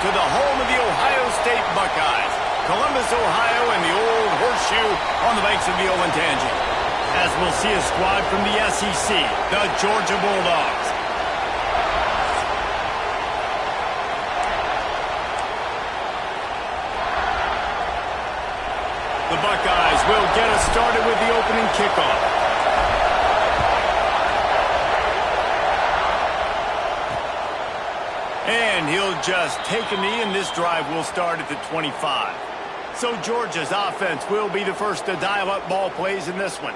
to the home of the Ohio State Buckeyes, Columbus, Ohio, and the old horseshoe on the banks of the Olentangy. As we'll see a squad from the SEC, the Georgia Bulldogs. The Buckeyes will get us started with the opening kickoff. And he'll just take a knee, and this drive will start at the 25. So Georgia's offense will be the first to dial up ball plays in this one.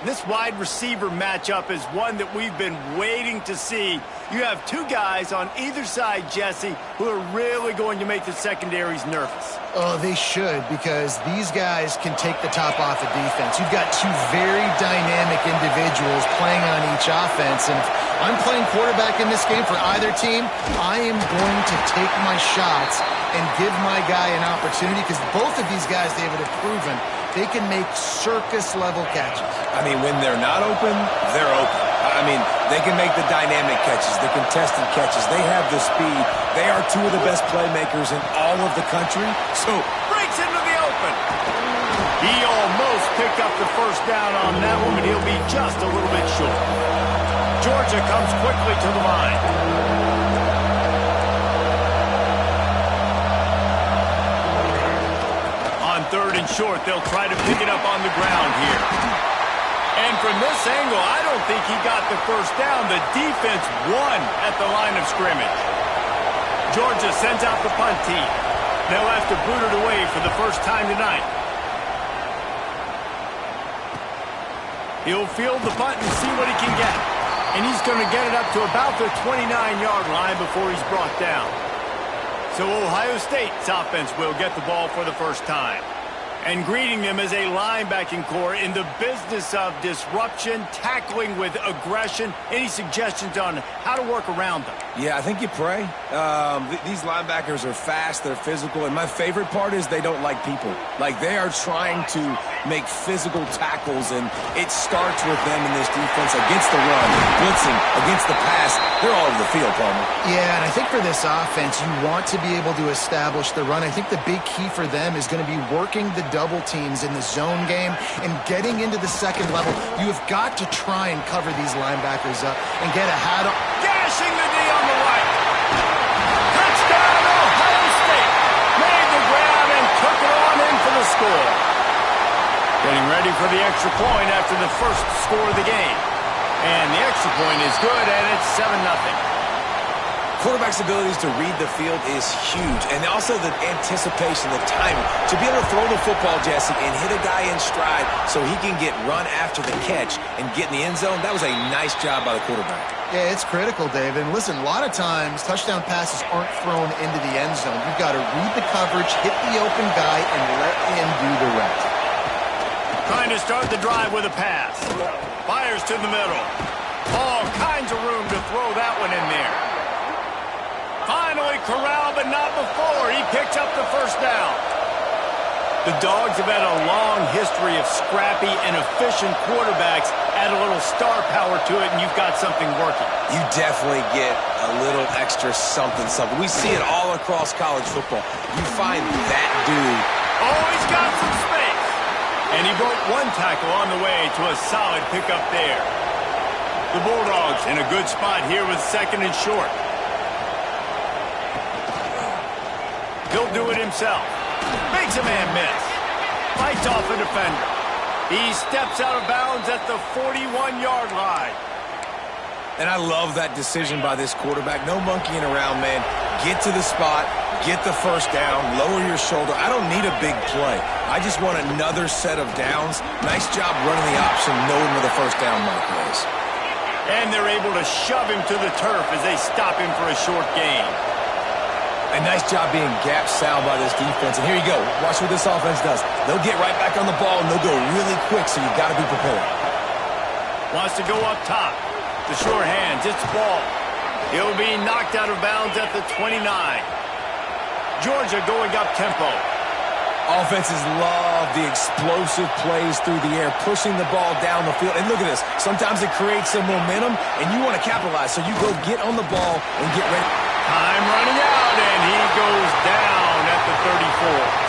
This wide receiver matchup is one that we've been waiting to see. You have two guys on either side, Jesse, who are really going to make the secondaries nervous. Oh, they should, because these guys can take the top off of defense. You've got two very dynamic individuals playing on each offense, and if I'm playing quarterback in this game for either team, I am going to take my shots and give my guy an opportunity, because both of these guys, David, have proven they can make circus-level catches. I mean, when they're not open, they're open. I mean, they can make the dynamic catches, the contested catches. They have the speed. They are two of the best playmakers in all of the country. So, breaks into the open. He almost picked up the first down on that one, but he'll be just a little bit short. Georgia comes quickly to the line. On third and short, they'll try to pick it up on the ground here. And from this angle, I don't think he got the first down. The defense won at the line of scrimmage. Georgia sends out the punt team. They'll have to boot it away for the first time tonight. He'll field the punt and see what he can get. And he's going to get it up to about the 29-yard line before he's brought down. So Ohio State's offense will get the ball for the first time. And greeting them as a linebacking core in the business of disruption, tackling with aggression. Any suggestions on how to work around them? yeah, I think you pray. These linebackers are fast, they're physical, and my favorite part is they don't like people. Like, they are trying to make physical tackles, and it starts with them in this defense against the run, blitzing, against the pass. They're all over the field, Palmer. Yeah, and I think for this offense, you want to be able to establish the run. I think the big key for them is going to be working the double teams in the zone game and getting into the second level. You have got to try and cover these linebackers up and get a hat on. Gashing the knee on the right. Touchdown, Ohio State. Made the grab and took it on in for the score. Getting ready for the extra point after the first score of the game. And the extra point is good, and it's 7-0. Quarterback's abilities to read the field is huge, and also the anticipation, the timing. To be able to throw the football, Jesse, and hit a guy in stride so he can get run after the catch and get in the end zone, that was a nice job by the quarterback. Yeah, it's critical, David. And listen, a lot of times touchdown passes aren't thrown into the end zone. You've got to read the coverage, hit the open guy, and let him do the rest. Trying to start the drive with a pass. Fires to the middle. All kinds of room to throw that one in there. Finally corralled, but not before. He picks up the first down. The Dogs have had a long history of scrappy and efficient quarterbacks. Add a little star power to it, and you've got something working. You definitely get a little extra something. We see it all across college football. You find that dude. Oh, he's got some space. And he broke one tackle on the way to a solid pickup there. The Bulldogs in a good spot here with second and short. He'll do it himself. Makes a man miss. Fights off a defender. He steps out of bounds at the 41-yard line. And I love that decision by this quarterback. No monkeying around, man. Get to the spot, get the first down, lower your shoulder. I don't need a big play. I just want another set of downs. Nice job running the option, knowing where the first down mark was. And they're able to shove him to the turf as they stop him for a short gain. A nice job being gap sound by this defense. And here you go. Watch what this offense does. They'll get right back on the ball, and they'll go really quick, so you've got to be prepared. Wants to go up top. The sure hands. It's the ball. He'll be knocked out of bounds at the 29. Georgia going up tempo. Offenses love the explosive plays through the air, pushing the ball down the field. And look at this. Sometimes it creates some momentum, and you want to capitalize. So you go get on the ball and get ready. Time running out, and he goes down at the 34.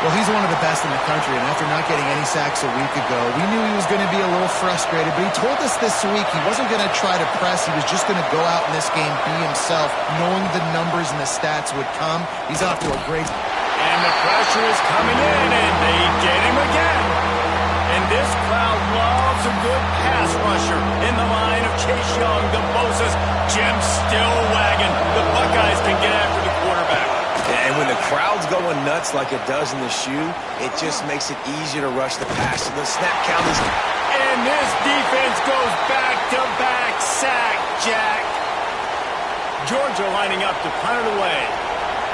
Well, he's one of the best in the country, and after not getting any sacks a week ago, we knew he was going to be a little frustrated, but he told us this week he wasn't going to try to press. He was just going to go out in this game, be himself, knowing the numbers and the stats would come. He's off to a great... And the pressure is coming in, and they get him again. And this crowd loves a good pass rusher in the line of Chase Young, the Bosa's, Jim still wagging. The Buckeyes can get after the quarterback. And when the crowd's going nuts like it does in the shoe, it just makes it easier to rush the pass. So the snap count is... And this defense goes back-to-back sack, Jack. Georgia lining up to punt it away.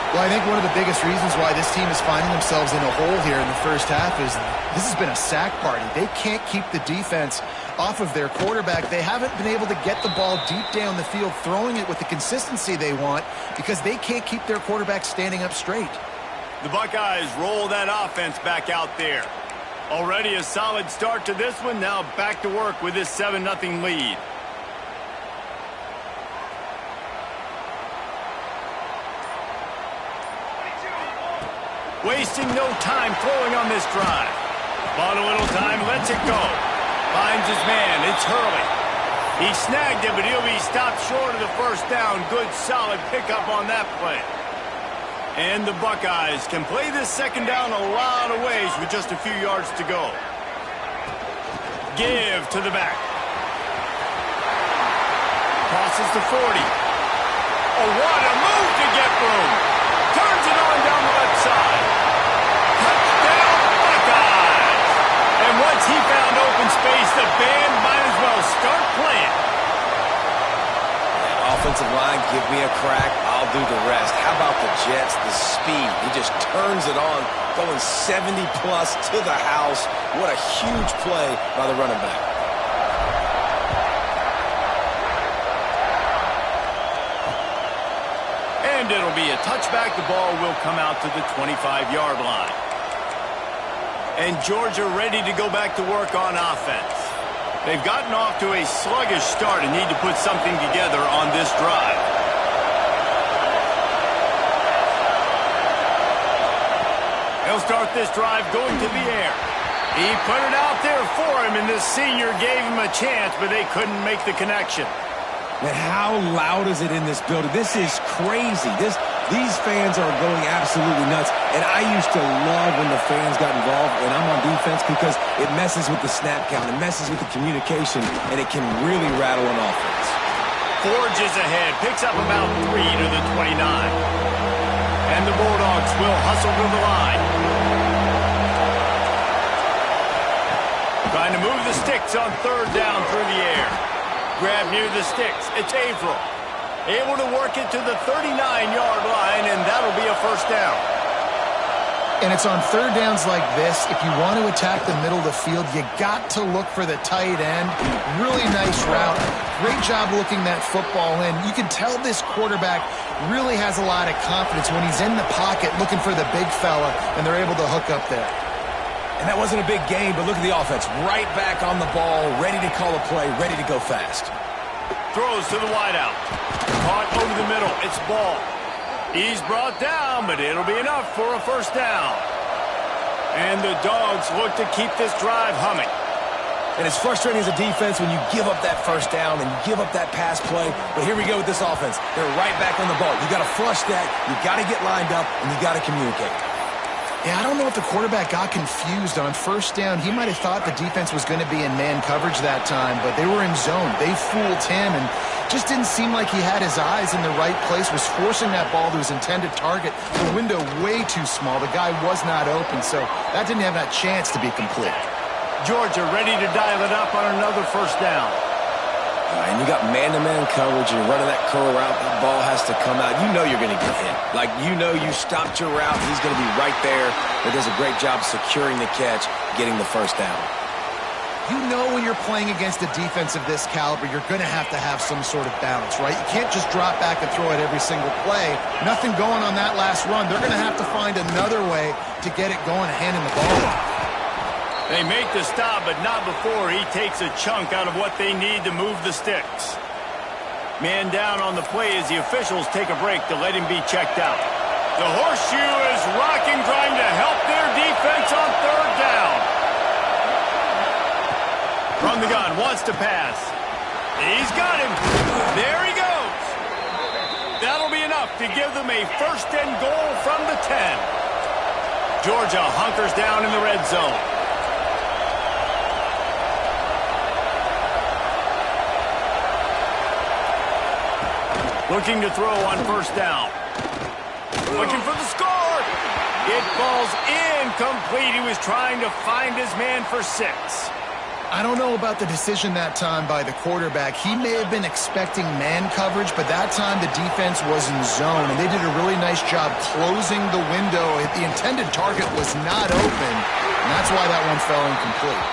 Well, I think one of the biggest reasons why this team is finding themselves in a hole here in the first half is this has been a sack party. They can't keep the defense off of their quarterback. They haven't been able to get the ball deep down the field, throwing it with the consistency they want because they can't keep their quarterback standing up straight. The Buckeyes roll that offense back out there. Already a solid start to this one. Now back to work with this 7-0 lead. Wasting no time throwing on this drive. Bought a little time, lets it go. Finds his man, it's Hurley. He snagged it, but he'll be stopped short of the first down. Good, solid pickup on that play. And the Buckeyes can play this second down a lot of ways with just a few yards to go. Give to the back. Crosses the 40. Oh, what a move to get room. Turns it on down the left side. Touchdown, Buckeyes. And once he found open space, the band might as well start playing. Offensive line, give me a crack, I'll do the rest. How about the Jets, the speed? He just turns it on, going 70-plus to the house. What a huge play by the running back. And it'll be a touchback. The ball will come out to the 25-yard line. And Georgia ready to go back to work on offense. They've gotten off to a sluggish start and need to put something together on this drive. He'll start this drive going to the air. He put it out there for him, and this senior gave him a chance, but they couldn't make the connection. Man, how loud is it in this building? This is crazy. These fans are going absolutely nuts. And I used to love when the fans got involved when I'm on defense because it messes with the snap count, it messes with the communication, and it can really rattle an offense. Forges ahead, picks up about 3 to the 29. And the Bulldogs will hustle to the line. Trying to move the sticks on third down through the air. Grab near the sticks. It's Averill. Able to work it to the 39-yard line, and that'll be a first down. And it's on third downs like this. If you want to attack the middle of the field, you got to look for the tight end. Really nice route. Great job looking that football in. You can tell this quarterback really has a lot of confidence when he's in the pocket looking for the big fella, and they're able to hook up there. And that wasn't a big game, but look at the offense. Right back on the ball, ready to call a play, ready to go fast. Throws to the wideout. Caught over the middle. It's Ball. He's brought down, but it'll be enough for a first down. And the Dogs look to keep this drive humming. And it's frustrating as a defense when you give up that first down and you give up that pass play. But here we go with this offense. They're right back on the ball. You got to flush that. You got to get lined up, and you got to communicate. Yeah, I don't know if the quarterback got confused on first down. He might have thought the defense was going to be in man coverage that time, but they were in zone. They fooled him and just didn't seem like he had his eyes in the right place, was forcing that ball to his intended target. The window way too small. The guy was not open, so that didn't have that chance to be complete. Georgia ready to dial it up on another first down. And you got man-to-man coverage. You're running that curl route. That ball has to come out. You know you're going to get hit. Like, you know you stopped your route. He's going to be right there. But does a great job securing the catch, getting the first down. You know when you're playing against a defense of this caliber, you're going to have some sort of balance, right? You can't just drop back and throw it every single play. Nothing going on that last run. They're going to have to find another way to get it going and handing the ball off. They make the stop, but not before he takes a chunk out of what they need to move the sticks. Man down on the play as the officials take a break to let him be checked out. The horseshoe is rocking, trying to help their defense on third down. From the gun, wants to pass. He's got him. There he goes. That'll be enough to give them a first and goal from the 10. Georgia hunkers down in the red zone. Looking to throw on first down. Looking for the score. It falls incomplete. He was trying to find his man for 6. I don't know about the decision that time by the quarterback. He may have been expecting man coverage, but that time the defense was in zone, and they did a really nice job closing the window. The intended target was not open, and that's why that one fell incomplete.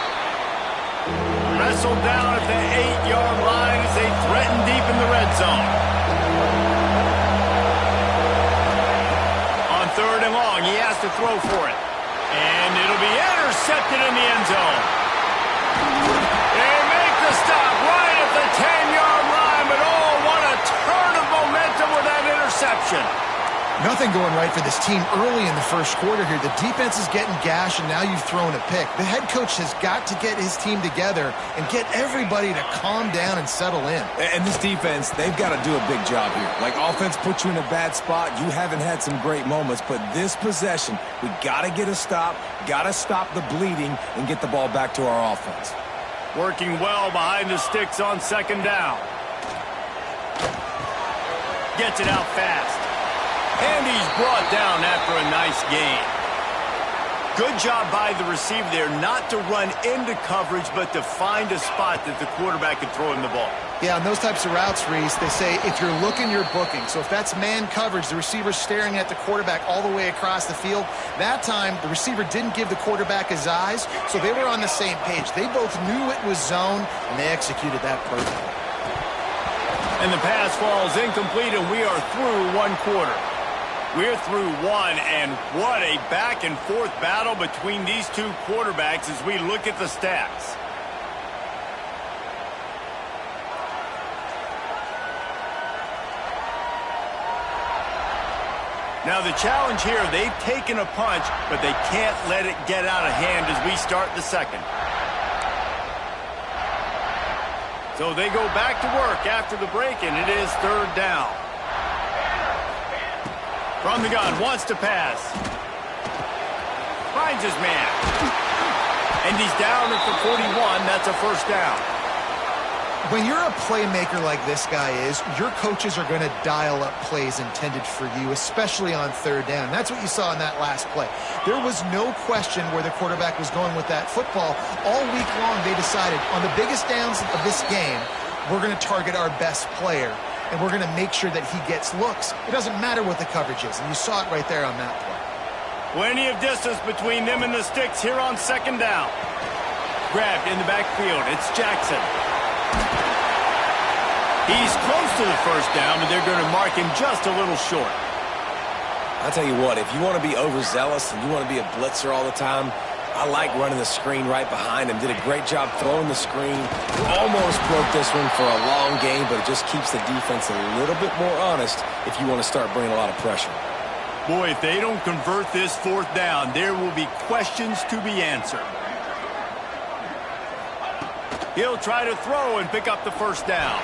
Wrestled down at the 8-yard line as they threaten deep in the red zone. On third and long, he has to throw for it. And it'll be intercepted in the end zone. They make the stop right at the 10-yard line, but oh, what a turn of momentum with that interception. Nothing going right for this team early in the first quarter here. The defense is getting gashed, and now you've thrown a pick. The head coach has got to get his team together and get everybody to calm down and settle in. And this defense, they've got to do a big job here. Like, offense puts you in a bad spot. You haven't had some great moments, but this possession, we got to get a stop, got to stop the bleeding, and get the ball back to our offense. Working well behind the sticks on second down. Gets it out fast. And he's brought down after a nice gain. Good job by the receiver there not to run into coverage, but to find a spot that the quarterback can throw him the ball. Yeah, on those types of routes, Reese, they say if you're looking, you're booking. So if that's man coverage, the receiver's staring at the quarterback all the way across the field. That time, the receiver didn't give the quarterback his eyes, so they were on the same page. They both knew it was zone, and they executed that perfectly. And the pass falls incomplete, and we are through one quarter. We're through one, and what a back-and-forth battle between these two quarterbacks as we look at the stats. Now the challenge here, they've taken a punch, but they can't let it get out of hand as we start the second. So they go back to work after the break, and it is third down. From the gun, wants to pass. Finds his man. And he's down at the 41. That's a first down. When you're a playmaker like this guy is, your coaches are going to dial up plays intended for you, especially on third down. That's what you saw in that last play. There was no question where the quarterback was going with that football. All week long, they decided on the biggest downs of this game, we're going to target our best player, and we're going to make sure that he gets looks. It doesn't matter what the coverage is, and you saw it right there on that play. Plenty of distance between them and the sticks here on second down. Grabbed in the backfield. It's Jackson. He's close to the first down, but they're going to mark him just a little short. I'll tell you what, if you want to be overzealous and you want to be a blitzer all the time, I like running the screen right behind him. Did a great job throwing the screen. Almost broke this one for a long game, but it just keeps the defense a little bit more honest if you want to start bringing a lot of pressure. Boy, if they don't convert this fourth down, there will be questions to be answered. He'll try to throw and pick up the first down.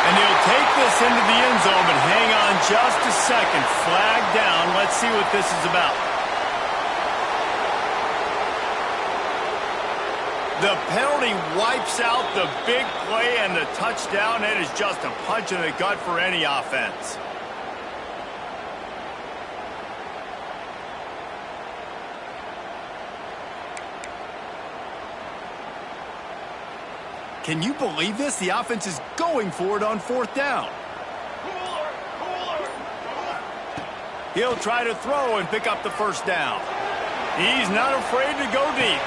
And he'll take this into the end zone, but hang on just a second. Flag down. Let's see what this is about. The penalty wipes out the big play and the touchdown. It is just a punch in the gut for any offense. Can you believe this? The offense is going for it on fourth down. He'll try to throw and pick up the first down. He's not afraid to go deep.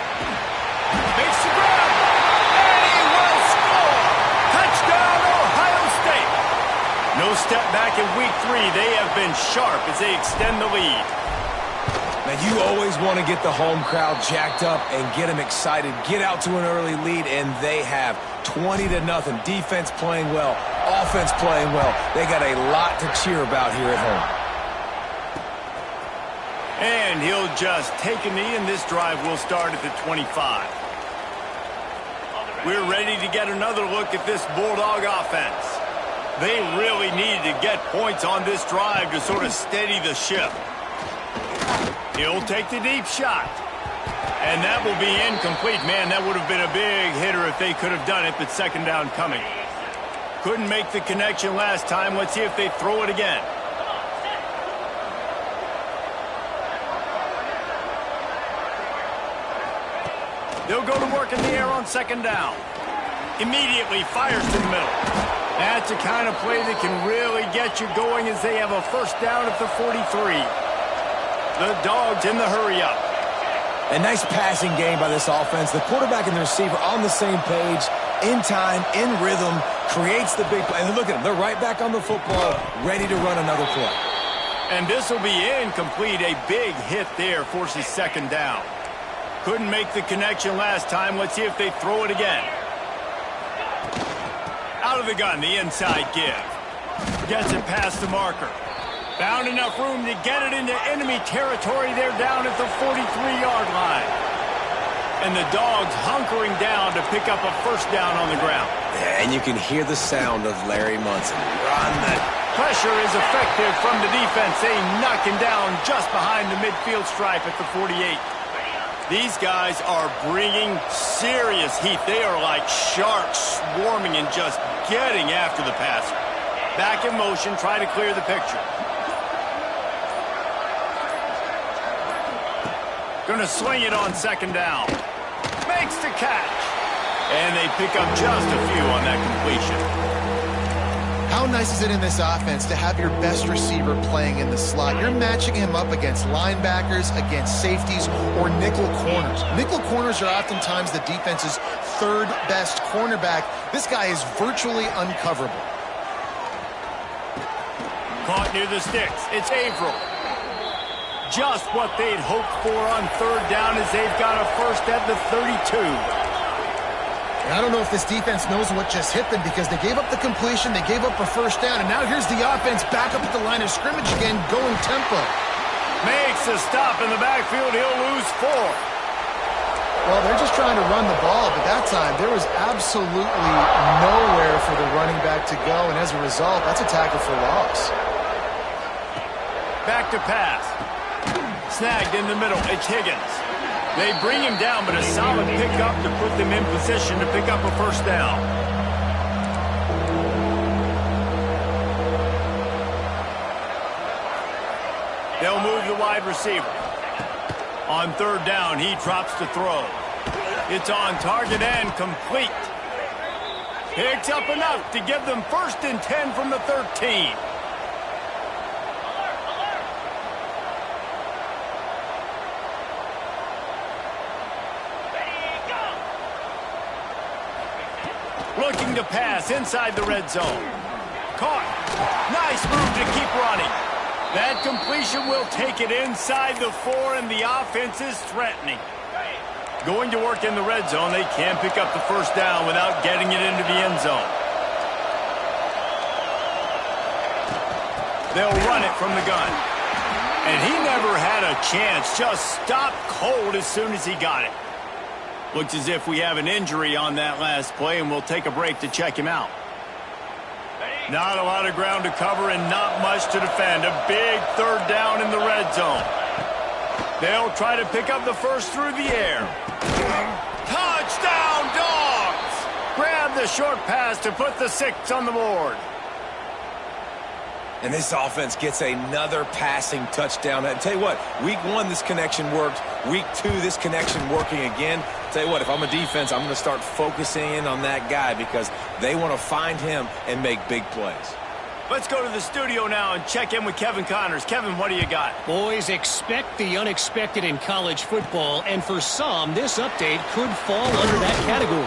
Makes the grab. And he will score. Touchdown, Ohio State. No step back in week 3. They have been sharp as they extend the lead. Now, you always want to get the home crowd jacked up and get them excited. Get out to an early lead, and they have. 20-0. Defense playing well. offense playing well. They got a lot to cheer about here at home. And he'll just take a knee, and this drive will start at the 25. We're ready to get another look at this Bulldog offense. They really needed to get points on this drive to sort of steady the ship. He'll take the deep shot. And that will be incomplete. Man, that would have been a big hitter if they could have done it, but second down coming. Couldn't make the connection last time. Let's see if they throw it again. They'll go to work in the air on second down. Immediately fires to the middle. That's the kind of play that can really get you going as they have a first down at the 43. The Dogs in the hurry-up. A nice passing game by this offense. The quarterback and the receiver on the same page, in time, in rhythm, creates the big play. And look at them. They're right back on the football, ready to run another play. And this will be incomplete. A big hit there forces second down. Couldn't make the connection last time. Let's see if they throw it again. Out of the gun, the inside give. Gets it past the marker. Found enough room to get it into enemy territory. They're down at the 43-yard line. And the Dogs hunkering down to pick up a first down on the ground. Yeah, and you can hear the sound of Larry Munson. Run the... Pressure is effective from the defense. They knock him down just behind the midfield stripe at the 48. These guys are bringing serious heat. They are like sharks swarming and just getting after the passer. Back in motion, try to clear the picture. Gonna swing it on second down. Makes the catch. And they pick up just a few on that completion. How nice is it in this offense to have your best receiver playing in the slot? You're matching him up against linebackers, against safeties, or nickel corners. Nickel corners are oftentimes the defense's third best cornerback. This guy is virtually uncoverable. Caught near the sticks. It's Averill. Just what they'd hoped for on third down as they've got a first at the 32. I don't know if this defense knows what just hit them because they gave up the completion, they gave up a first down, and now here's the offense back up at the line of scrimmage again, going tempo. Makes a stop in the backfield. He'll lose 4. Well, they're just trying to run the ball, but that time there was absolutely nowhere for the running back to go, and as a result, that's a tackle for loss. Back to pass. Snagged in the middle. It's Higgins. They bring him down, but a solid pickup to put them in position to pick up a first down. They'll move the wide receiver. On third down, he drops to throw. It's on target and complete. Picks up enough to give them first and 10 from the 13. Looking to pass inside the red zone. Caught. Nice move to keep running. That completion will take it inside the 4, and the offense is threatening. Going to work in the red zone. They can't pick up the first down without getting it into the end zone. They'll run it from the gun. And he never had a chance. Just stopped cold as soon as he got it. Looks as if we have an injury on that last play, and we'll take a break to check him out. Not a lot of ground to cover and not much to defend. A big third down in the red zone. They'll try to pick up the first through the air. Touchdown, Dogs! Grab the short pass to put the 6 on the board. And this offense gets another passing touchdown. I tell you what, week 1, this connection worked. Week 2, this connection working again. Tell you what, if I'm a defense, I'm going to start focusing in on that guy because they want to find him and make big plays. Let's go to the studio now and check in with Kevin Connors. Kevin, what do you got? Boys, expect the unexpected in college football, and for some, this update could fall under that category.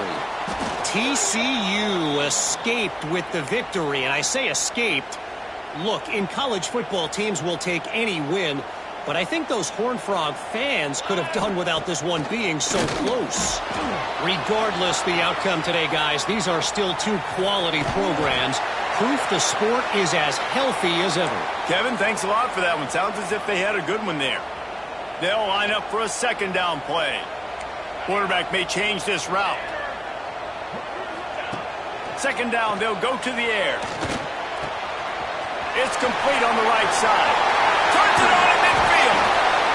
TCU escaped with the victory, and I say escaped. Look, in college football, teams will take any win, but I think those Horned Frog fans could have done without this one being so close. Regardless the outcome today, guys, these are still 2 quality programs proof the sport is as healthy as ever. Kevin, thanks a lot for that one. Sounds as if they had a good one there. They'll line up for a second down play. Quarterback may change this route. Second down, they'll go to the air. It's complete on the right side. Turns it on in midfield.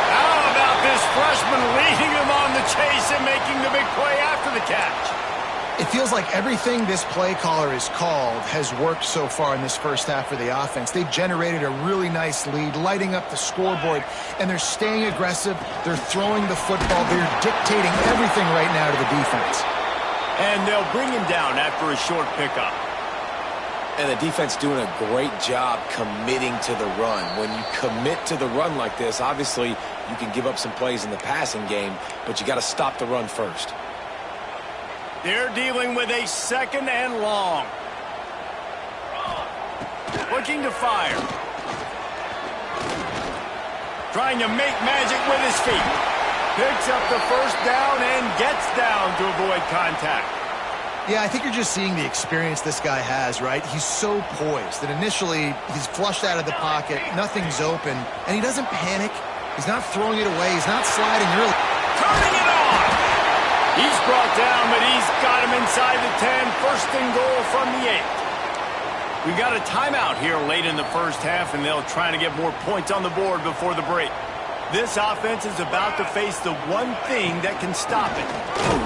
How about this freshman leading him on the chase and making the big play after the catch? It feels like everything this play caller has called has worked so far in this first half for the offense. They've generated a really nice lead, lighting up the scoreboard, and they're staying aggressive. They're throwing the football. They're dictating everything right now to the defense. And they'll bring him down after a short pickup. And the defense doing a great job committing to the run. When you commit to the run like this, obviously you can give up some plays in the passing game, but you got to stop the run first. They're dealing with a second and long. Looking to fire. Trying to make magic with his feet. Picks up the first down and gets down to avoid contact. Yeah, I think you're just seeing the experience this guy has, right? He's so poised that initially he's flushed out of the pocket, nothing's open, and he doesn't panic. He's not throwing it away. He's not sliding early. Turning it on! He's brought down, but he's got him inside the 10. First and goal from the 8. We got a timeout here late in the first half, and they'll try to get more points on the board before the break. This offense is about to face the one thing that can stop it.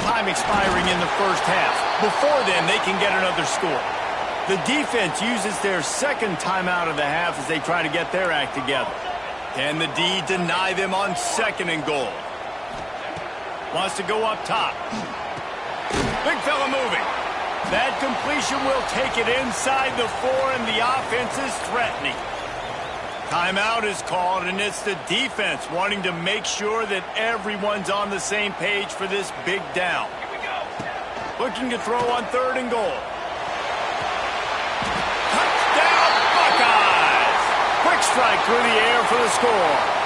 Time expiring in the first half. Before then, they can get another score. The defense uses their second timeout of the half as they try to get their act together. Can the D deny them on second and goal? Wants to go up top. Big fella moving. That completion will take it inside the 4, and the offense is threatening. Timeout is called, and it's the defense wanting to make sure that everyone's on the same page for this big down. Looking to throw on third and goal. Touchdown, Buckeyes! Quick strike through the air for the score.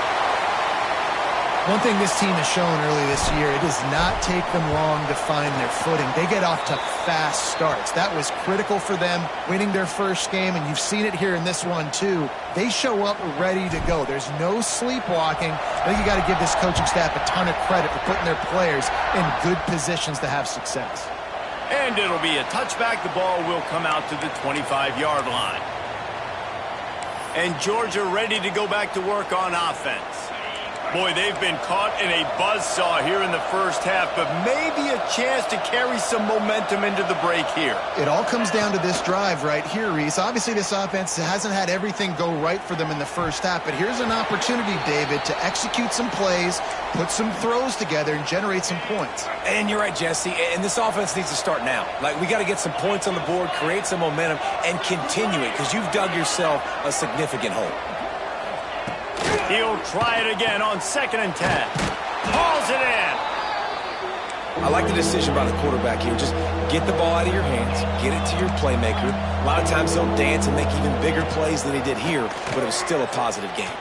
One thing this team has shown early this year, it does not take them long to find their footing. They get off to fast starts. That was critical for them winning their first game, and you've seen it here in this one too. They show up ready to go. There's no sleepwalking. I think you got to give this coaching staff a ton of credit for putting their players in good positions to have success. And it'll be a touchback. The ball will come out to the 25-yard line. And Georgia ready to go back to work on offense. Boy, they've been caught in a buzzsaw here in the first half, but maybe a chance to carry some momentum into the break here. It all comes down to this drive right here, Reese. Obviously, this offense hasn't had everything go right for them in the first half, but here's an opportunity, David, to execute some plays, put some throws together, and generate some points. And you're right, Jesse, and this offense needs to start now. Like, we got to get some points on the board, create some momentum, and continue it, because you've dug yourself a significant hole. He'll try it again on second and 10. Hauls it in. I like the decision by the quarterback here. Just get the ball out of your hands, get it to your playmaker. A lot of times they'll dance and make even bigger plays than he did here, but it was still a positive game.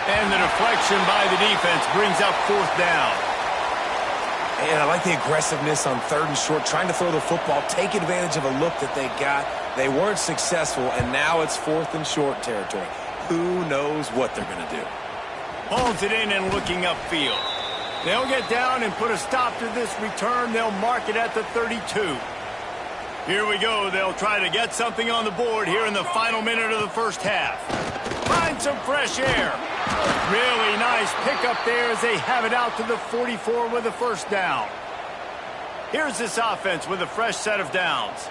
And the deflection by the defense brings up fourth down. And I like the aggressiveness on third and short, trying to throw the football, take advantage of a look that they got. They weren't successful, and now it's fourth and short territory. Who knows what they're going to do? Hauls it in and looking upfield. They'll get down and put a stop to this return. They'll mark it at the 32. Here we go. They'll try to get something on the board here in the final minute of the first half. Find some fresh air. Really nice pickup there as they have it out to the 44 with a first down. Here's this offense with a fresh set of downs.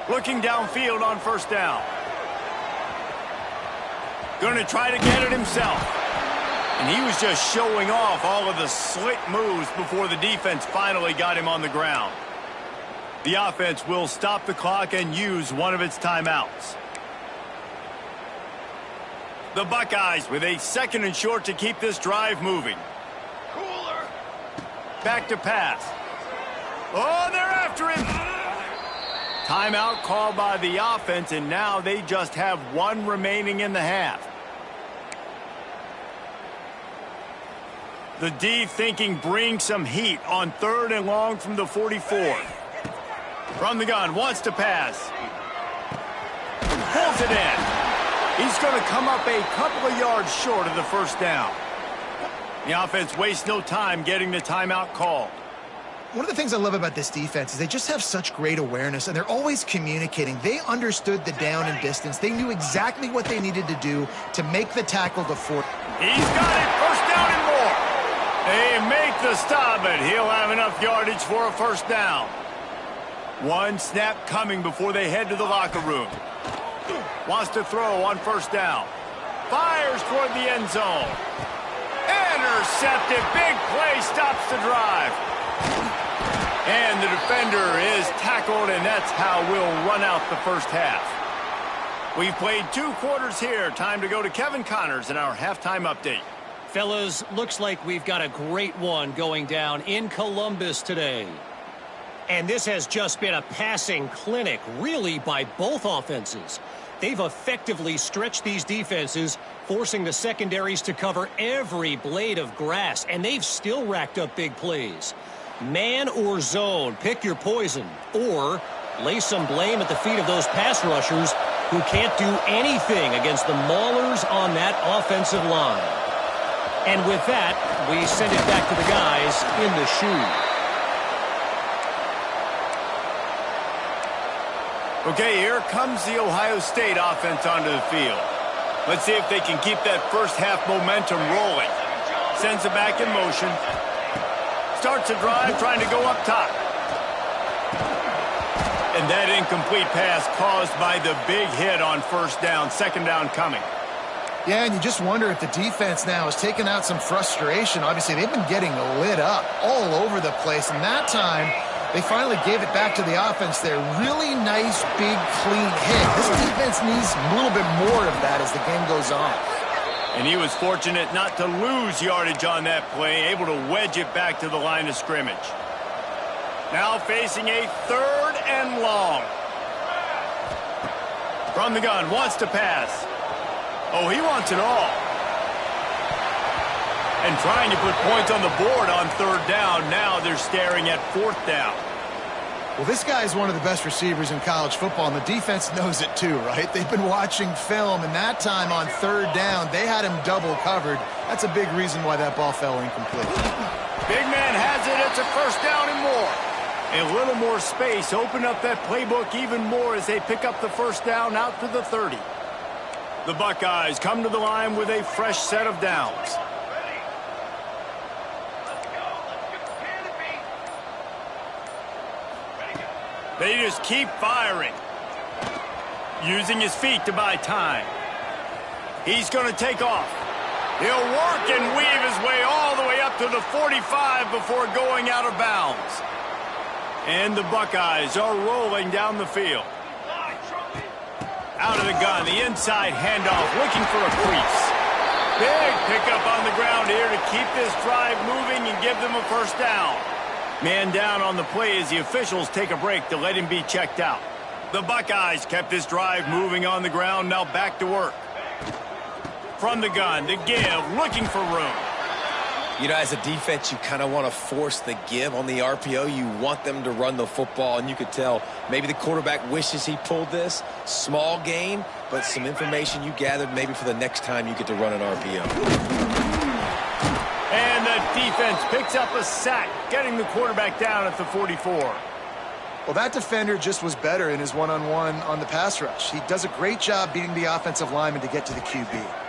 Looking downfield on first down. Going to try to get it himself. And he was just showing off all of the slick moves before the defense finally got him on the ground. The offense will stop the clock and use one of its timeouts. The Buckeyes with a second and short to keep this drive moving. Cooler. Back to pass. Oh, they're after him. Timeout called by the offense, and now they just have one remaining in the half. The D thinking bring some heat on third and long from the 44. From the gun, wants to pass. Pulls it in. He's going to come up a couple of yards short of the first down. The offense wastes no time getting the timeout called. One of the things I love about this defense is they just have such great awareness, and they're always communicating. They understood the down and distance. They knew exactly what they needed to do to make the tackle to fourth. He's got it, first down and more. They make the stop, but he'll have enough yardage for a first down. One snap coming before they head to the locker room. Wants to throw on first down. Fires toward the end zone. Intercepted. Big play stops the drive. And the defender is tackled, and that's how we'll run out the first half. We've played 2 quarters here. Time to go to Kevin Connors in our halftime update. Fellas, looks like we've got a great one going down in Columbus today. And this has just been a passing clinic, really, by both offenses. They've effectively stretched these defenses, forcing the secondaries to cover every blade of grass, and they've still racked up big plays. Man or zone, pick your poison, or lay some blame at the feet of those pass rushers who can't do anything against the maulers on that offensive line. And with that, we send it back to the guys in the shoe. Okay, here comes the Ohio State offense onto the field. Let's see if they can keep that first half momentum rolling. Sends it back in motion. Starts a drive trying to go up top. And that incomplete pass caused by the big hit on first down, second down coming. Yeah, and you just wonder if the defense now has taken out some frustration. Obviously, they've been getting lit up all over the place, and that time they finally gave it back to the offense there. Really nice, big, clean hit. This defense needs a little bit more of that as the game goes on. And he was fortunate not to lose yardage on that play, able to wedge it back to the line of scrimmage. Now facing a 3rd and long. From the gun, wants to pass. Oh, he wants it all. And trying to put points on the board on 3rd down. Now they're staring at 4th down. Well, this guy is one of the best receivers in college football, and the defense knows it too, right? They've been watching film, and that time on 3rd down, they had him double covered. That's a big reason why that ball fell incomplete. Big man has it. It's a first down and more. A little more space. Open up that playbook even more as they pick up the first down out to the 30. The Buckeyes come to the line with a fresh set of downs. They just keep firing. Using his feet to buy time. He's going to take off. He'll work and weave his way all the way up to the 45 before going out of bounds. And the Buckeyes are rolling down the field. Out of the gun, the inside handoff, looking for a crease. Big pickup on the ground here to keep this drive moving and give them a first down. Man down on the play as the officials take a break to let him be checked out. The Buckeyes kept this drive moving on the ground, now back to work. From the gun, the give, looking for room. You know, as a defense, you kind of want to force the give on the RPO. You want them to run the football, and you could tell maybe the quarterback wishes he pulled this. Small gain, but some information you gathered maybe for the next time you get to run an RPO. And the defense picks up a sack, getting the quarterback down at the 44. Well, that defender just was better in his one-on-one on the pass rush. He does a great job beating the offensive lineman to get to the QB.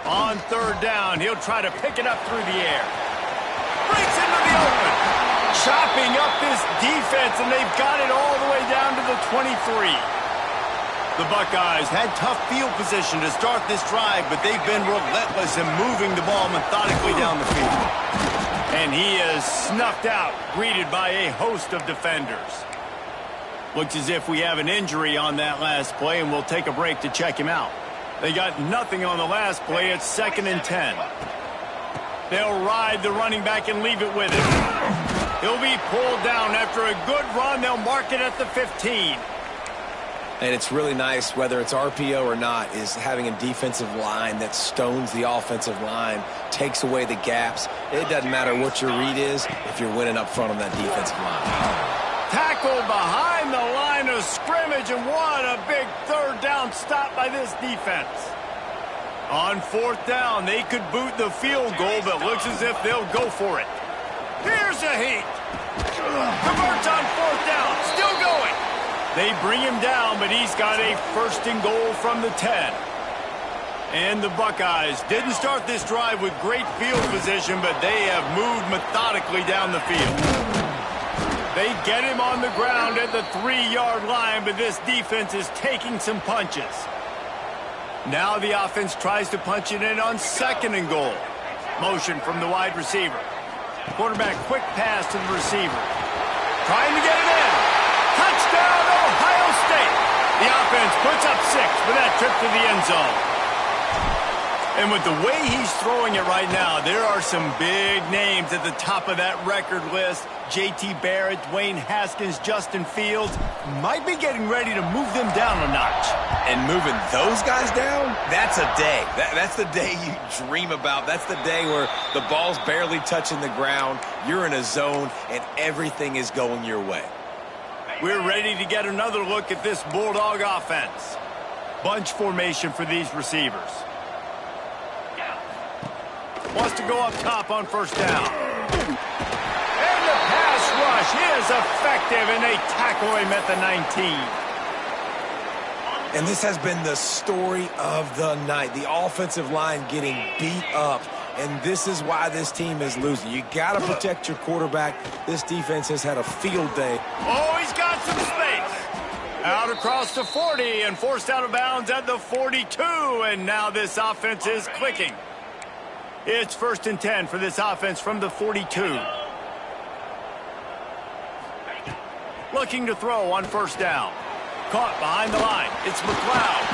On 3rd down, he'll try to pick it up through the air. Breaks into the open. Chopping up this defense, and they've got it all the way down to the 23. The Buckeyes had tough field position to start this drive, but they've been relentless in moving the ball methodically down the field. And he is snuffed out, greeted by a host of defenders. Looks as if we have an injury on that last play, and we'll take a break to check him out. They got nothing on the last play. It's 2nd and 10. They'll ride the running back and leave it with him. He'll be pulled down after a good run. They'll mark it at the 15. And it's really nice, whether it's RPO or not, is having a defensive line that stones the offensive line, takes away the gaps. It doesn't matter what your read is if you're winning up front on that defensive line. tackle behind the line of scrimmage, and what a big third down stop by this defense. On fourth down, they could boot the field goal, but looks as if they'll go for it. Here's a heat. Converts on fourth down, still going. They bring him down, but he's got a first and goal from the 10. And the Buckeyes didn't start this drive with great field position, but they have moved methodically down the field. They get him on the ground at the 3-yard line, but this defense is taking some punches. Now the offense tries to punch it in on second and goal. Motion from the wide receiver. Quarterback quick pass to the receiver. Trying to get it in. Touchdown, Ohio State. The offense puts up 6 for that trip to the end zone. And with the way he's throwing it right now, there are some big names at the top of that record list. J.T. Barrett, Dwayne Haskins, Justin Fields might be getting ready to move them down a notch. And moving those guys down, that's a day. That's the day you dream about. That's the day where the ball's barely touching the ground, you're in a zone, and everything is going your way. We're ready to get another look at this Bulldog offense. Bunch formation for these receivers. Wants to go up top on first down. And the pass rush is effective, and they tackle him at the 19. And this has been the story of the night. The offensive line getting beat up, and this is why this team is losing. You got to protect your quarterback. This defense has had a field day. Oh, he's got some space. Out across the 40 and forced out of bounds at the 42, and now this offense is clicking. It's 1st and 10 for this offense from the 42. Looking to throw on first down. Caught behind the line. It's McLeod.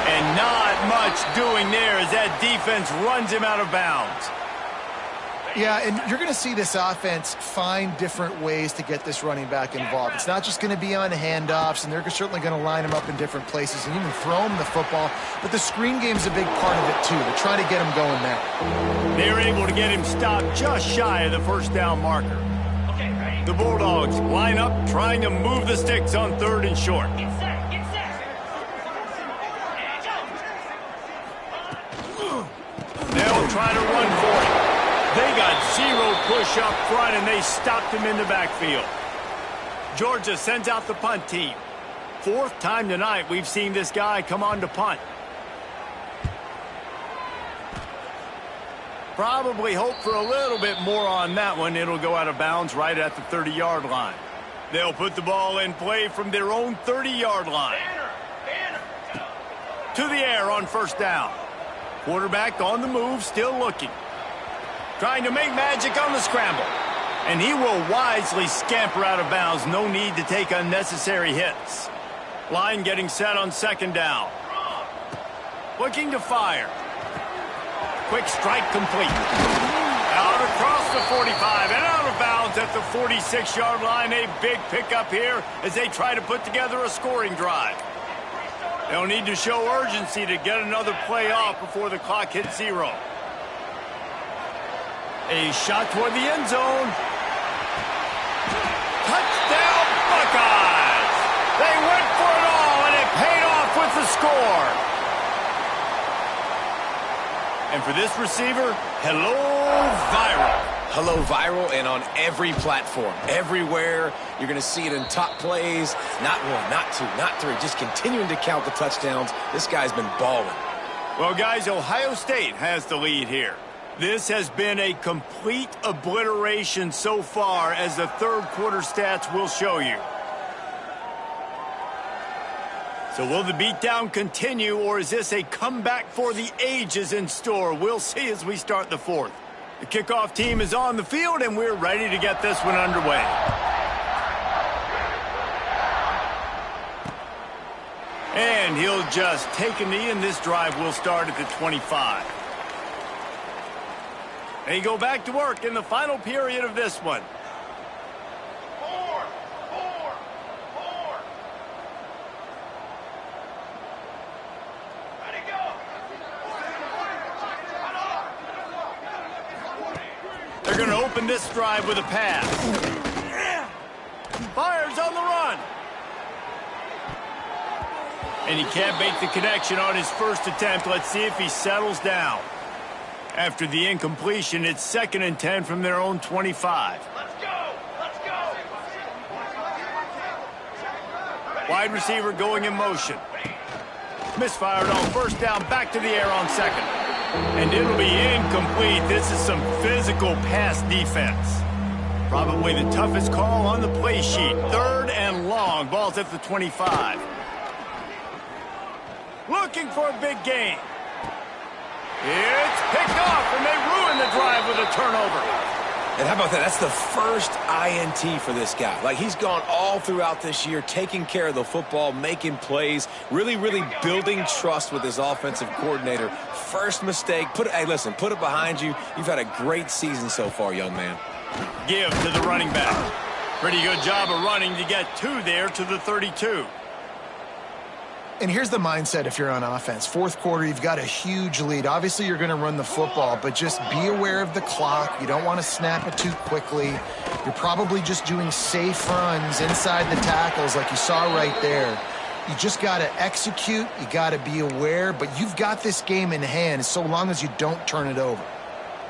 And not much doing there as that defense runs him out of bounds. Yeah, and you're going to see this offense find different ways to get this running back involved. It's not just going to be on handoffs, and they're certainly going to line him up in different places and even throw him the football. But the screen game is a big part of it, too. They're trying to get him going there. They're able to get him stopped just shy of the first down marker. The Bulldogs line up, trying to move the sticks on 3rd and short. They'll try to run for it. They got 0 push up front, and they stopped him in the backfield. Georgia sends out the punt team. 4th time tonight we've seen this guy come on to punt. Probably hope for a little bit more on that one. It'll go out of bounds right at the 30-yard line. They'll put the ball in play from their own 30-yard line. To the air on first down. Quarterback on the move, still looking. Trying to make magic on the scramble. And he will wisely scamper out of bounds. No need to take unnecessary hits. Line getting set on 2nd down. Looking to fire. Quick strike complete. Out across the 45 and out of bounds at the 46-yard line. A big pickup here as they try to put together a scoring drive. They'll need to show urgency to get another play off before the clock hits 0. A shot toward the end zone. Touchdown, Buckeyes! They went for it all, and it paid off with the score. And for this receiver, hello, viral. Hello, viral, and on every platform. Everywhere, you're going to see it in top plays. Not 1, not 2, not 3. Just continuing to count the touchdowns. This guy's been balling. Well, guys, Ohio State has the lead here. This has been a complete obliteration so far, as the 3rd quarter stats will show you. So will the beatdown continue, or is this a comeback for the ages in store? We'll see as we start the 4th. The kickoff team is on the field, and we're ready to get this one underway. And he'll just take a knee, and this drive will start at the 25. They go back to work in the final period of this one. 4. Ready, go. They're going to open this drive with a pass. And he can't make the connection on his first attempt. Let's see if he settles down. After the incompletion, it's 2nd and 10 from their own 25. Let's go! Let's go! Wide receiver going in motion. Misfired on first down, back to the air on 2nd. And it'll be incomplete. This is some physical pass defense. Probably the toughest call on the play sheet. 3rd and long. Ball's at the 25. Looking for a big gain. It's picked off, and they ruin the drive with a turnover. And how about that? That's the first INT for this guy. Like, he's gone all throughout this year, taking care of the football, making plays, really building trust with his offensive coordinator. First mistake. Hey, listen, put it behind you. You've had a great season so far, young man. Give to the running back. Pretty good job of running to get 2 there to the 32. And here's the mindset if you're on offense. 4th quarter, you've got a huge lead. Obviously, you're going to run the football, but just be aware of the clock. You don't want to snap it too quickly. You're probably just doing safe runs inside the tackles like you saw right there. You just got to execute. You got to be aware, but you've got this game in hand so long as you don't turn it over.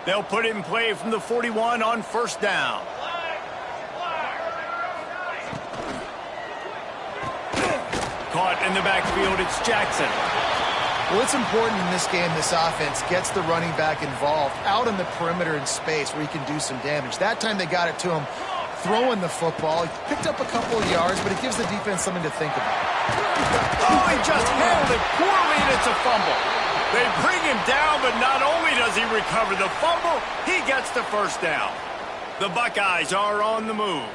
They'll put it in play from the 41 on first down. Caught in the backfield, it's Jackson. Well, it's important in this game this offense gets the running back involved out in the perimeter in space where he can do some damage. That time they got it to him throwing the football. He picked up a couple of yards, but it gives the defense something to think about. Oh, he just handled it poorly, and it's a fumble. They bring him down, but not only does he recover the fumble, he gets the first down. The Buckeyes are on the move.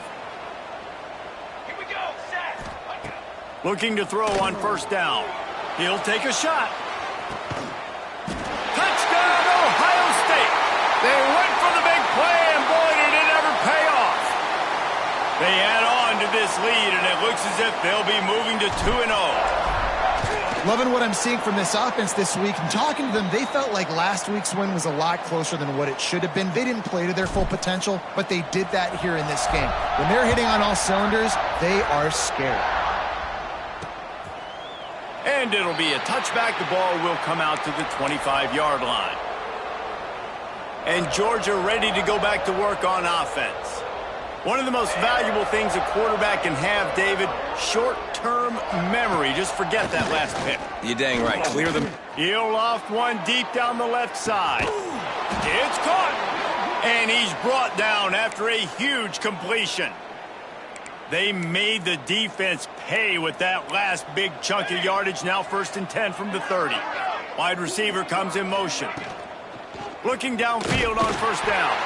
Here we go, set! Looking to throw on first down. He'll take a shot. Touchdown, Ohio State. They went for the big play, and boy, did it ever pay off. They add on to this lead, and it looks as if they'll be moving to 2-0. Loving what I'm seeing from this offense this week. And talking to them, they felt like last week's win was a lot closer than what it should have been. They didn't play to their full potential, but they did that here in this game. When they're hitting on all cylinders, they are scared. And it'll be a touchback. The ball will come out to the 25-yard line. And Georgia ready to go back to work on offense. One of the most valuable things a quarterback can have, David, short-term memory. Just forget that last pick. You're dang right. Clear them. He'll loft one deep down the left side. It's caught. And he's brought down after a huge completion. They made the defense pay with that last big chunk of yardage. Now 1st and 10 from the 30. Wide receiver comes in motion. Looking downfield on first down.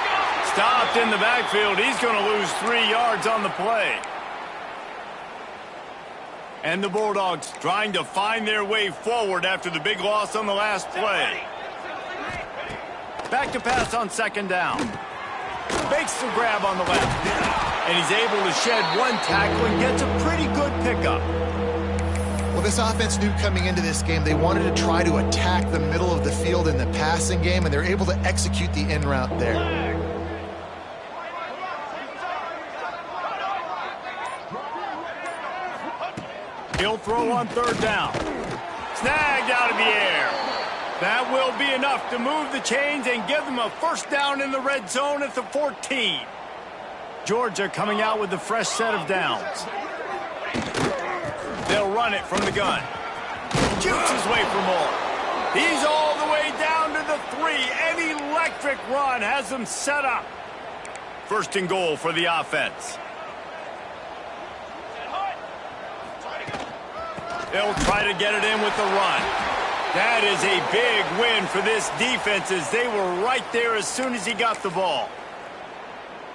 Stopped in the backfield. He's going to lose 3 yards on the play. And the Bulldogs trying to find their way forward after the big loss on the last play. Back to pass on 2nd down. Makes the grab on the left. And he's able to shed one tackle and gets a pretty good pickup. Well, this offense knew coming into this game they wanted to try to attack the middle of the field in the passing game, and they're able to execute the in route there. He'll throw on 3rd down. Snagged out of the air. That will be enough to move the chains and give them a first down in the red zone at the 14. Georgia coming out with a fresh set of downs. They'll run it from the gun. Shoots his way for more. He's all the way down to the 3. An electric run has them set up. 1st and goal for the offense. They'll try to get it in with the run. That is a big win for this defense as they were right there as soon as he got the ball.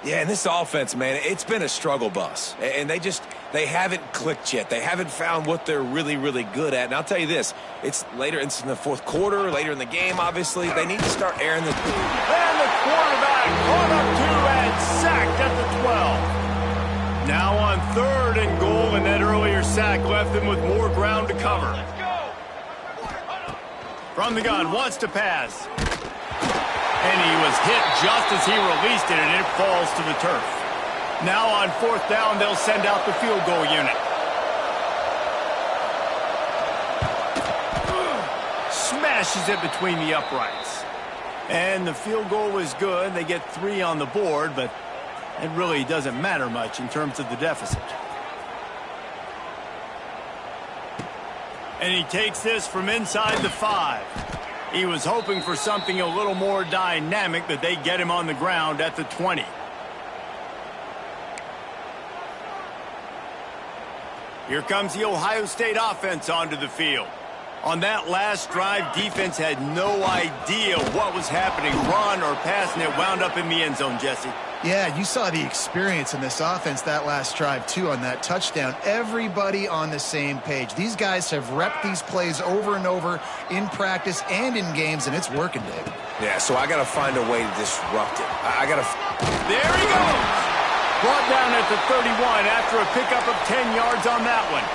Yeah, and this offense, man, it's been a struggle bus. And they haven't clicked yet. They haven't found what they're really good at. And I'll tell you this, it's later in the 4th quarter, later in the game, obviously. They need to start airing the... And the quarterback caught up to and sacked at the 12. Now on 3rd and goal, and that earlier sack left them with more ground to cover. From the gun, wants to pass. And he was hit just as he released it, and it falls to the turf. Now on 4th down, they'll send out the field goal unit. smashes it between the uprights. And the field goal is good. They get 3 on the board, but it really doesn't matter much in terms of the deficit. And he takes this from inside the 5. He was hoping for something a little more dynamic, but they get him on the ground at the 20. Here comes the Ohio State offense onto the field. On that last drive, defense had no idea what was happening. Run or pass, and it wound up in the end zone, Jesse. Yeah, you saw the experience in this offense that last drive, too, on that touchdown. Everybody on the same page. These guys have repped these plays over and over in practice and in games, and it's working, Dave. Yeah, so I got to find a way to disrupt it. I got to... There he goes! Brought down at the 31 after a pickup of 10 yards on that one.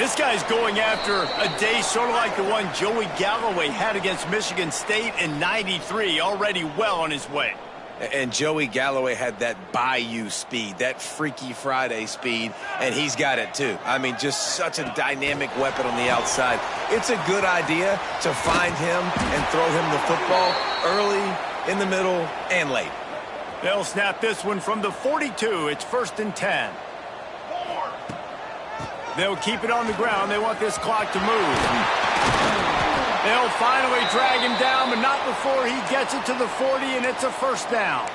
This guy's going after a day sort of like the one Joey Galloway had against Michigan State in '93, already well on his way. And Joey Galloway had that bayou speed, that Freaky Friday speed, and he's got it too. I mean, just such a dynamic weapon on the outside. It's a good idea to find him and throw him the football early, in the middle, and late. They'll snap this one from the 42. It's 1st and 10. They'll keep it on the ground. They want this clock to move. They'll finally drag him down, but not before he gets it to the 40, and it's a 1st down.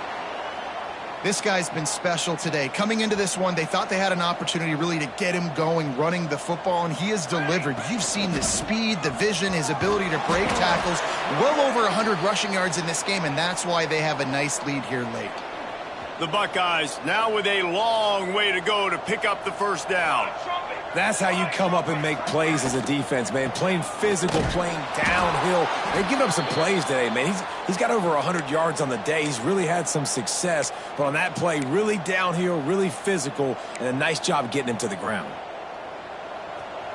This guy's been special today. Coming into this one, they thought they had an opportunity really to get him going, running the football, and he has delivered. You've seen the speed, the vision, his ability to break tackles. Well over 100 rushing yards in this game, and that's why they have a nice lead here late. The Buckeyes now with a long way to go to pick up the 1st down. That's how you come up and make plays as a defense, man. Playing physical, playing downhill. They give up some plays today, man. He's got over 100 yards on the day. He's really had some success. But on that play, really downhill, really physical, and a nice job getting him to the ground.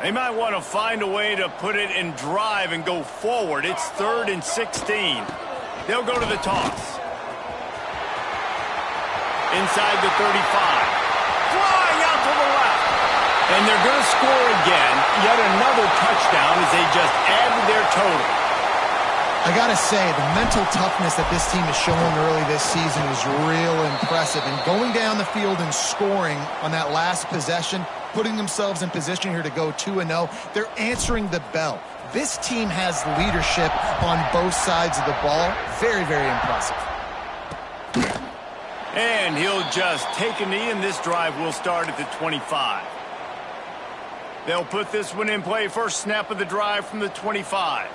They might want to find a way to put it in drive and go forward. It's 3rd and 16. They'll go to the toss. Inside the 35. Flying out to the left. And they're going to score again. Yet another touchdown as they just added their total. I got to say, the mental toughness that this team has shown early this season is real impressive. And going down the field and scoring on that last possession, putting themselves in position here to go 2-0, they're answering the bell. This team has leadership on both sides of the ball. Very, very impressive. And he'll just take a knee, and this drive will start at the 25. They'll put this one in play. First snap of the drive from the 25.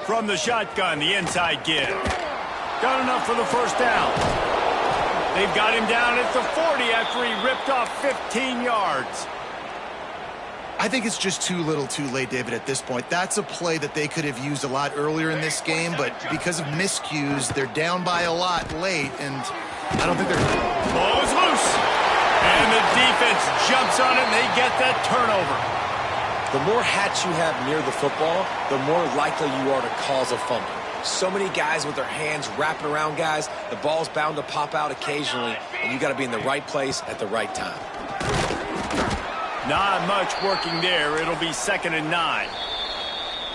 From the shotgun, the inside give. Got enough for the 1st down. They've got him down at the 40 after he ripped off 15 yards. I think it's just too little too late, David, at this point. That's a play that they could have used a lot earlier in this game, but because of miscues, they're down by a lot late, and I don't think they're... Ball is loose. And the defense jumps on it, and they get that turnover. The more hats you have near the football, the more likely you are to cause a fumble. So many guys with their hands wrapping around guys, the ball's bound to pop out occasionally, and you got to be in the right place at the right time. Not much working there. It'll be 2nd and 9.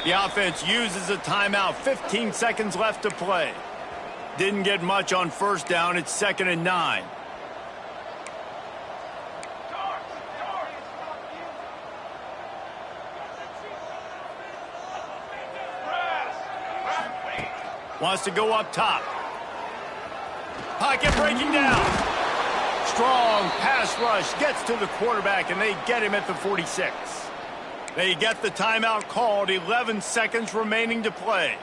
The offense uses a timeout. 15 seconds left to play. Didn't get much on 1st down. It's 2nd and 9. Wants to go up top. Pocket breaking down. Strong pass rush gets to the quarterback, and they get him at the 46. They get the timeout called. 11 seconds remaining to play.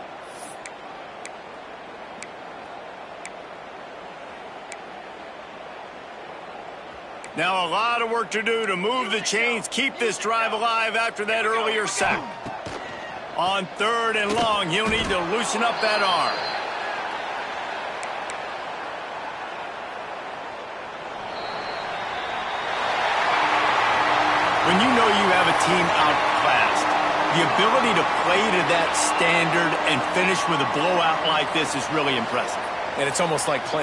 Now a lot of work to do to move the chains, keep this drive alive after that earlier sack. On 3rd and long, he'll need to loosen up that arm. When you know you have a team outclassed, the ability to play to that standard and finish with a blowout like this is really impressive. And it's almost like playing